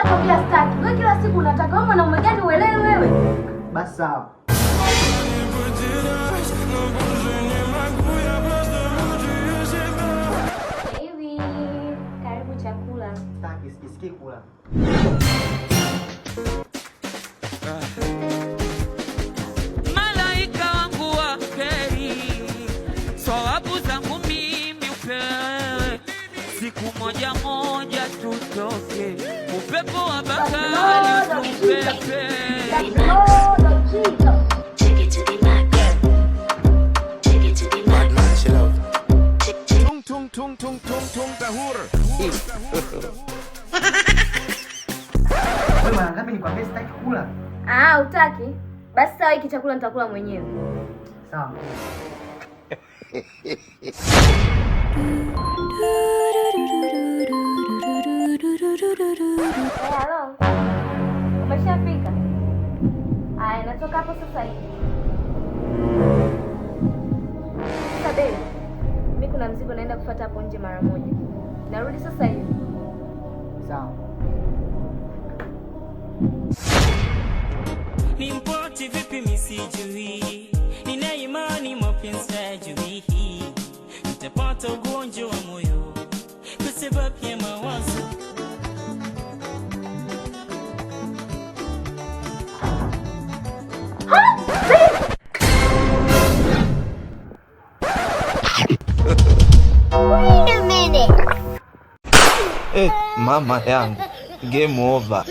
nakwambia sitaki. Wewe kila siku unataka wewe mwanaume gani uelewe wewe? Basi sawa. Hivi karibu chakula. Sitaki, sisikii kula. Malaika wangu wa heri, thawabu zangu mimi upewe, siku moja moja tutoke, upepo wa bahari tupepe. Take it to the max. Take it to the max. Man, chill out. Tung tahur. Wewe mara ngapi nikwambia sitaki kula? Utaki? Basi sawa, hiki chakula nitakula mwenyewe. Sawa. Hello. Umeshafika? Aya, natoka hapo sasa hivi. Sasa babe, mimi kuna mzigo naenda kufuata hapo nje mara moja. Narudi sasa hivi. Sawa. Nimpoti vipi misijui, nina imani mapenzi hajui, nitapata ugonjwa wa moyo kwa sababu ya mawazo. Mama yangu, game over.